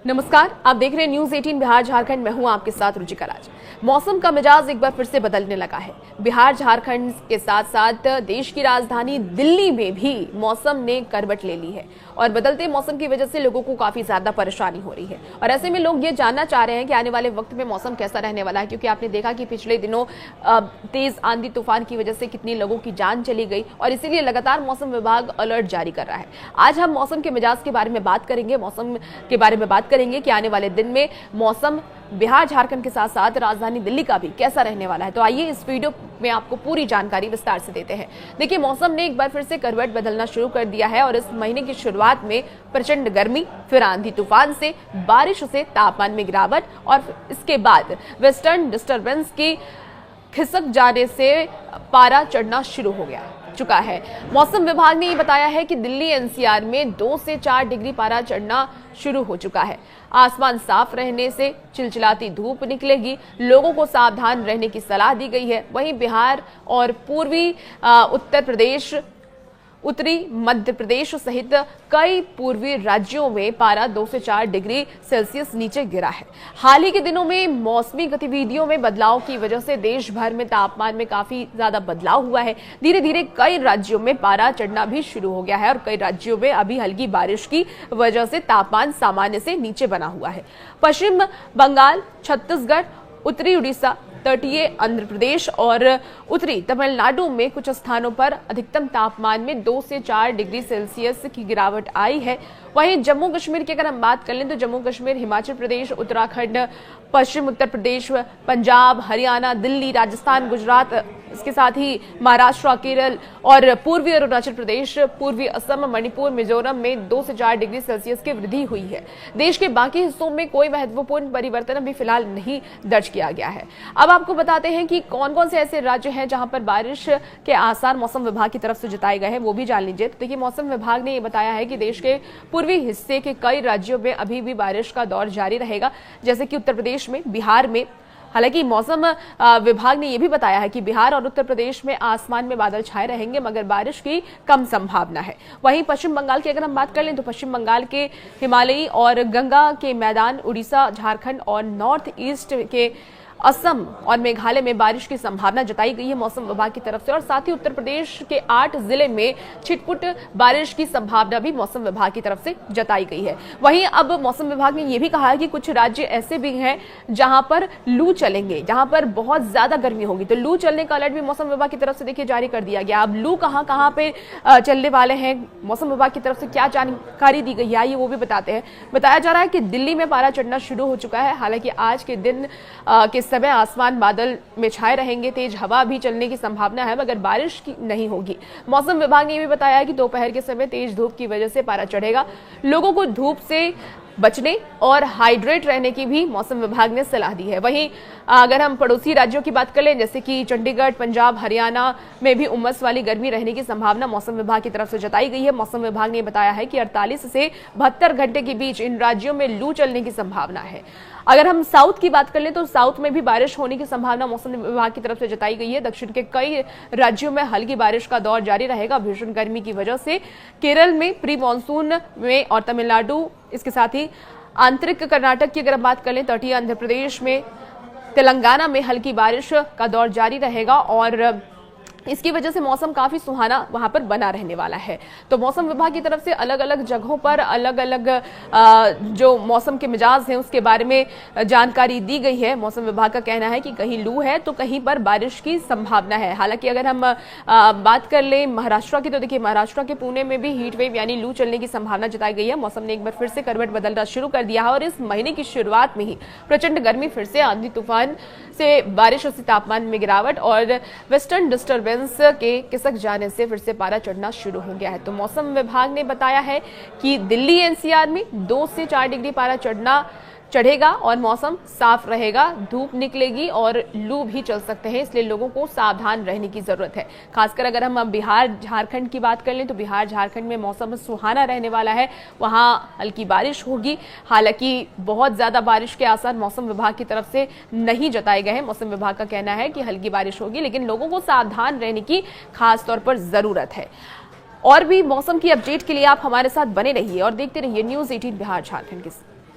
नमस्कार, आप देख रहे हैं न्यूज 18 बिहार झारखंड। मैं हूं आपके साथ रुचिका राज। मौसम का मिजाज एक बार फिर से बदलने लगा है। बिहार झारखंड के साथ साथ देश की राजधानी दिल्ली में भी मौसम ने करवट ले ली है और बदलते मौसम की वजह से लोगों को काफी ज्यादा परेशानी हो रही है। और ऐसे में लोग ये जानना चाह रहे हैं कि आने वाले वक्त में मौसम कैसा रहने वाला है, क्योंकि आपने देखा कि पिछले दिनों तेज आंधी तूफान की वजह से कितनी लोगों की जान चली गई और इसीलिए लगातार मौसम विभाग अलर्ट जारी कर रहा है। आज हम मौसम के मिजाज के बारे में बात करेंगे, मौसम के बारे में बात करेंगे कि आने वाले दिन में मौसम बिहार झारखंड के साथ साथ राजधानी दिल्ली का भी कैसा रहने वाला है। तो आइए इस वीडियो में आपको पूरी जानकारी विस्तार से देते हैं। देखिए, मौसम ने एक बार फिर से करवट बदलना शुरू कर दिया है और इस महीने की शुरुआत में प्रचंड गर्मी, फिर आंधी तूफान से बारिश से तापमान में गिरावट और इसके बाद वेस्टर्न डिस्टर्बेंस की खिसक जाने से पारा चढ़ना शुरू हो चुका है। मौसम विभाग ने ये बताया है कि दिल्ली एनसीआर में 2 से 4 डिग्री पारा चढ़ना शुरू हो चुका है। आसमान साफ रहने से चिलचिलाती धूप निकलेगी, लोगों को सावधान रहने की सलाह दी गई है। वहीं बिहार और पूर्वी उत्तर प्रदेश, उत्तरी मध्य प्रदेश सहित कई पूर्वी राज्यों में पारा 2 से 4 डिग्री सेल्सियस नीचे गिरा है। हाल ही के दिनों में मौसमी गतिविधियों में बदलाव की वजह से देश भर में तापमान में काफी ज्यादा बदलाव हुआ है। धीरे धीरे कई राज्यों में पारा चढ़ना भी शुरू हो गया है और कई राज्यों में अभी हल्की बारिश की वजह से तापमान सामान्य से नीचे बना हुआ है। पश्चिम बंगाल, छत्तीसगढ़, उत्तरी उड़ीसा, तटीय आंध्र प्रदेश और उत्तरी तमिलनाडु में कुछ स्थानों पर अधिकतम तापमान में 2 से 4 डिग्री सेल्सियस की गिरावट आई है। वहीं जम्मू कश्मीर की अगर हम बात कर लें तो जम्मू कश्मीर, हिमाचल प्रदेश, उत्तराखंड, पश्चिम उत्तर प्रदेश, पंजाब, हरियाणा, दिल्ली, राजस्थान, गुजरात, इसके साथ ही महाराष्ट्र, केरल और पूर्वी अरुणाचल प्रदेश, पूर्वी असम, मणिपुर, मिजोरम में 2 से 4 डिग्री सेल्सियस की वृद्धि हुई है। देश के बाकी हिस्सों में कोई महत्वपूर्ण परिवर्तन अभी फिलहाल नहीं दर्ज किया गया है। अब आपको बताते हैं कि कौन कौन से ऐसे राज्य हैं जहां पर बारिश के आसार मौसम विभाग की तरफ से जताए गए हैं, वो भी जान लीजिए। तो देखिए, मौसम विभाग ने ये बताया है कि देश के पूर्वी हिस्से के कई राज्यों में अभी भी बारिश का दौर जारी रहेगा, जैसे कि उत्तर प्रदेश में, बिहार में। हालांकि मौसम विभाग ने यह भी बताया है कि बिहार और उत्तर प्रदेश में आसमान में बादल छाए रहेंगे मगर बारिश की कम संभावना है। वहीं पश्चिम बंगाल की अगर हम बात कर लें तो पश्चिम बंगाल के हिमालयी और गंगा के मैदान, उड़ीसा, झारखंड और नॉर्थ ईस्ट के असम और मेघालय में बारिश की संभावना जताई गई है मौसम विभाग की तरफ से। और साथ ही उत्तर प्रदेश के 8 जिले में छिटपुट बारिश की संभावना भी मौसम विभाग की तरफ से जताई गई है। वहीं अब मौसम विभाग ने यह भी कहा है कि कुछ राज्य ऐसे भी हैं जहां पर लू चलेंगे, जहां पर बहुत ज्यादा गर्मी होगी, तो लू चलने का अलर्ट भी मौसम विभाग की तरफ से देखिए जारी कर दिया गया। अब लू कहां पे चलने वाले हैं, मौसम विभाग की तरफ से क्या जानकारी दी गई है, ये वो भी बताते हैं। बताया जा रहा है कि दिल्ली में पारा चढ़ना शुरू हो चुका है। हालांकि आज के दिन के समय आसमान बादल में छाए रहेंगे, तेज हवा भी चलने की संभावना है मगर बारिश की नहीं होगी। मौसम विभाग ने यह भी बताया है कि दोपहर के समय तेज धूप की वजह से पारा चढ़ेगा। लोगों को धूप से बचने और हाइड्रेट रहने की भी मौसम विभाग ने सलाह दी है। वहीं अगर हम पड़ोसी राज्यों की बात करें जैसे कि चंडीगढ़, पंजाब, हरियाणा में भी उमस वाली गर्मी रहने की संभावना मौसम विभाग की तरफ से जताई गई है। मौसम विभाग ने बताया है कि 48 से 72 घंटे के बीच इन राज्यों में लू चलने की संभावना है। अगर हम साउथ की बात कर लें तो साउथ में भी बारिश होने की संभावना मौसम विभाग की तरफ से जताई गई है। दक्षिण के कई राज्यों में हल्की बारिश का दौर जारी रहेगा। भीषण गर्मी की वजह से केरल में प्री मानसून में और तमिलनाडु, इसके साथ ही आंतरिक कर्नाटक की अगर हम बात कर लें, तटीय आंध्र प्रदेश में, तेलंगाना में हल्की बारिश का दौर जारी रहेगा और इसकी वजह से मौसम काफी सुहाना वहां पर बना रहने वाला है। तो मौसम विभाग की तरफ से अलग अलग जगहों पर अलग अलग जो मौसम के मिजाज हैं उसके बारे में जानकारी दी गई है। मौसम विभाग का कहना है कि कहीं लू है तो कहीं पर बारिश की संभावना है। हालांकि अगर हम बात कर लें महाराष्ट्र की तो देखिए, महाराष्ट्र के पुणे में भी हीट वेव यानी लू चलने की संभावना जताई गई है। मौसम ने एक बार फिर से करवट बदलना शुरू कर दिया है और इस महीने की शुरुआत में ही प्रचंड गर्मी, फिर से आंधी तूफान से बारिश से तापमान में गिरावट और वेस्टर्न डिस्टर्बेंस के खिसक जाने से फिर से पारा चढ़ना शुरू हो गया है। तो मौसम विभाग ने बताया है कि दिल्ली एनसीआर में 2 से 4 डिग्री पारा चढ़ेगा और मौसम साफ रहेगा, धूप निकलेगी और लू भी चल सकते हैं, इसलिए लोगों को सावधान रहने की जरूरत है। खासकर अगर हम बिहार झारखंड की बात कर लें तो बिहार झारखंड में मौसम सुहाना रहने वाला है, वहां हल्की बारिश होगी। हालांकि बहुत ज्यादा बारिश के आसार मौसम विभाग की तरफ से नहीं जताए गए हैं। मौसम विभाग का कहना है कि हल्की बारिश होगी, लेकिन लोगों को सावधान रहने की खास तौर पर जरूरत है। और भी मौसम की अपडेट के लिए आप हमारे साथ बने रहिए और देखते रहिए न्यूज 18 बिहार झारखंड के